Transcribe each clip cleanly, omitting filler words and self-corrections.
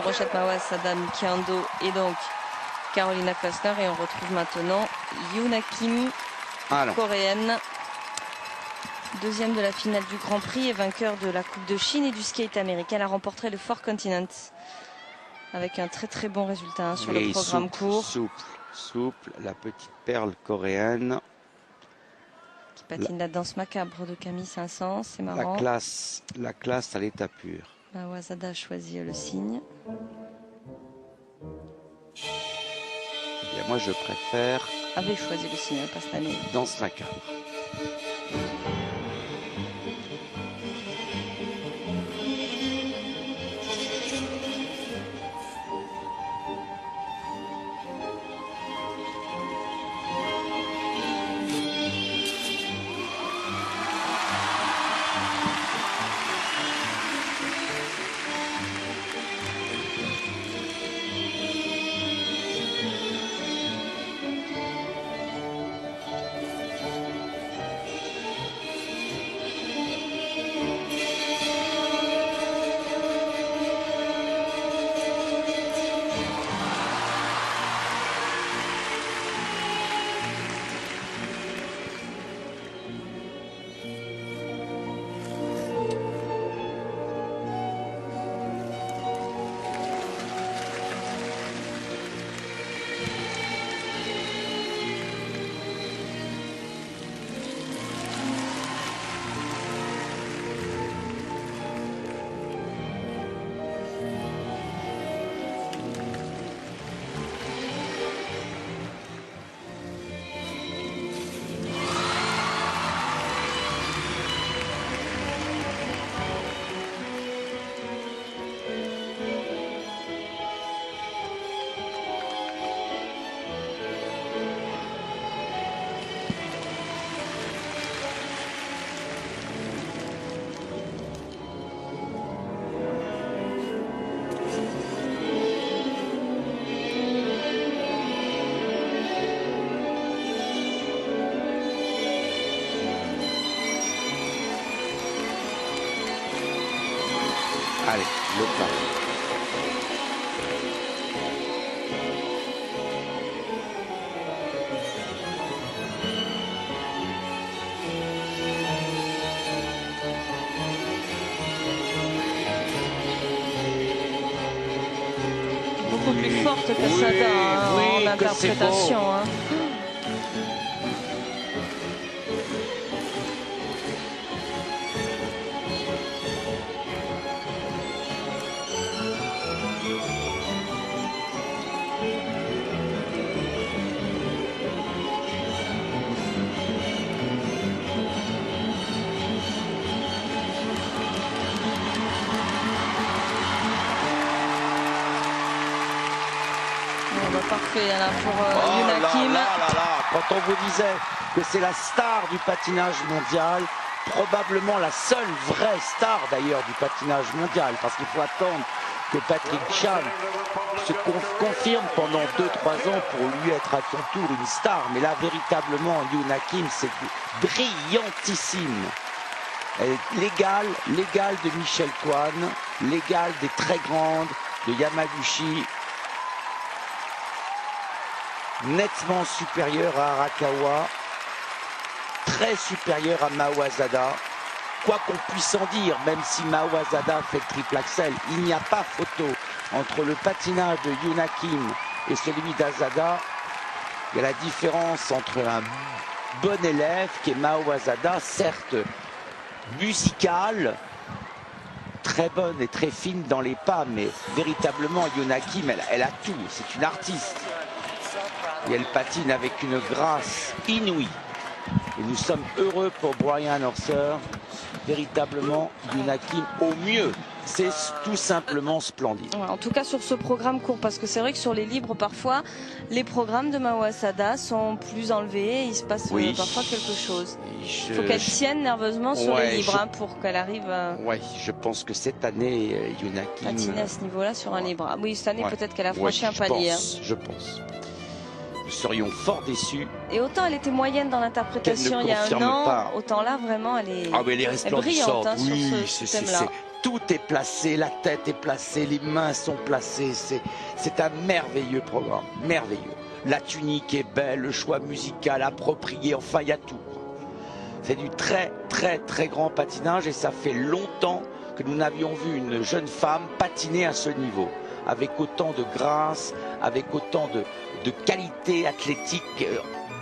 Rochette Mawaz Sada, Miki Ando et donc Carolina Klasner. Et on retrouve maintenant Yoona Kim, coréenne, deuxième de la finale du Grand Prix et vainqueur de la Coupe de Chine et du skate américain. Elle a remporté le Four Continents avec un très bon résultat sur le programme court. Souple, la petite perle coréenne. Qui patine la danse macabre de Camille Saint-Saëns, c'est marrant. La classe à l'état pur. Mawaz Sada a choisi le signe. Eh bien, moi je préfère. Avait choisi le signe, pas cette année. Danse macabre. Allez, le pas. Beaucoup plus forte que Sada en interprétation. Parfait là, pour Yoona Kim. Quand on vous disait que c'est la star du patinage mondial, probablement la seule vraie star d'ailleurs du patinage mondial, parce qu'il faut attendre que Patrick Chan se confirme pendant 2-3 ans pour lui être à son tour une star. Mais là, véritablement, Yoona Kim, c'est brillantissime. L'égal de Michelle Kwan, l'égal des très grandes de Yamaguchi, nettement supérieur à Arakawa, très supérieur à Mawaz Sada. Quoi qu'on puisse en dire, même si Mawaz Sada fait le triple axel, il n'y a pas photo entre le patinage de Yoona Kim et celui d'Azada. Il y a la différence entre un bon élève qui est Mawaz Sada, certes musicale, très bonne et très fine dans les pas, mais véritablement Yoona Kim, elle a tout, c'est une artiste. Et elle patine avec une grâce inouïe. Et nous sommes heureux pour Brian Orser. Véritablement, Yoona Kim au mieux. C'est tout simplement splendide. Ouais, en tout cas sur ce programme court, parce que c'est vrai que sur les libres, parfois, les programmes de Mawaz Sada sont plus enlevés. Il se passe parfois quelque chose. Il faut qu'elle tienne nerveusement sur les libres pour qu'elle arrive à... Oui, je pense que cette année, Yoona Kim... patiner à ce niveau-là sur un libre. Oui, cette année, peut-être qu'elle a franchi un palier. Je pense. Nous serions fort déçus. Et autant elle était moyenne dans l'interprétation il y a un an, autant là vraiment elle est, elle est brillante sur ce thème-là. Tout est placé, la tête est placée, les mains sont placées. C'est un merveilleux programme, merveilleux. La tunique est belle, le choix musical approprié, enfin il y a tout. C'est du très très très grand patinage et ça fait longtemps que nous n'avions vu une jeune femme patiner à ce niveau, avec autant de grâce, avec autant de qualité athlétique,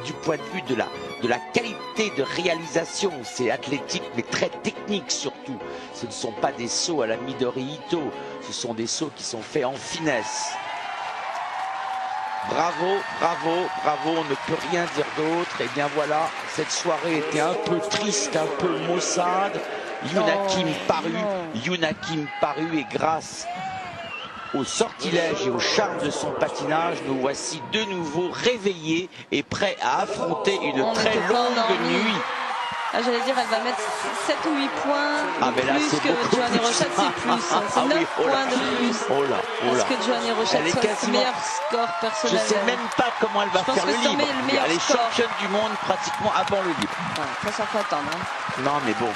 du point de vue de la qualité de réalisation. C'est athlétique mais très technique surtout. Ce ne sont pas des sauts à la Midori Ito, ce sont des sauts qui sont faits en finesse. Bravo, bravo, bravo, on ne peut rien dire d'autre. Et bien voilà, cette soirée était un peu triste, un peu maussade. Yuna Kim parut et grâce au sortilège et au charme de son patinage, nous voici de nouveau réveillés et prêts à affronter une très longue nuit. Ah, j'allais dire, elle va mettre 7 ou 8 points de plus que Johanny Rochette, c'est plus. C'est 9 points de plus. Parce que Johanny Rochette soit le meilleur score personnel. Je ne sais même pas comment elle va faire le libre. Elle est championne du monde pratiquement avant le libre. Ouais, ça faut attendre. Hein. Non, mais bon.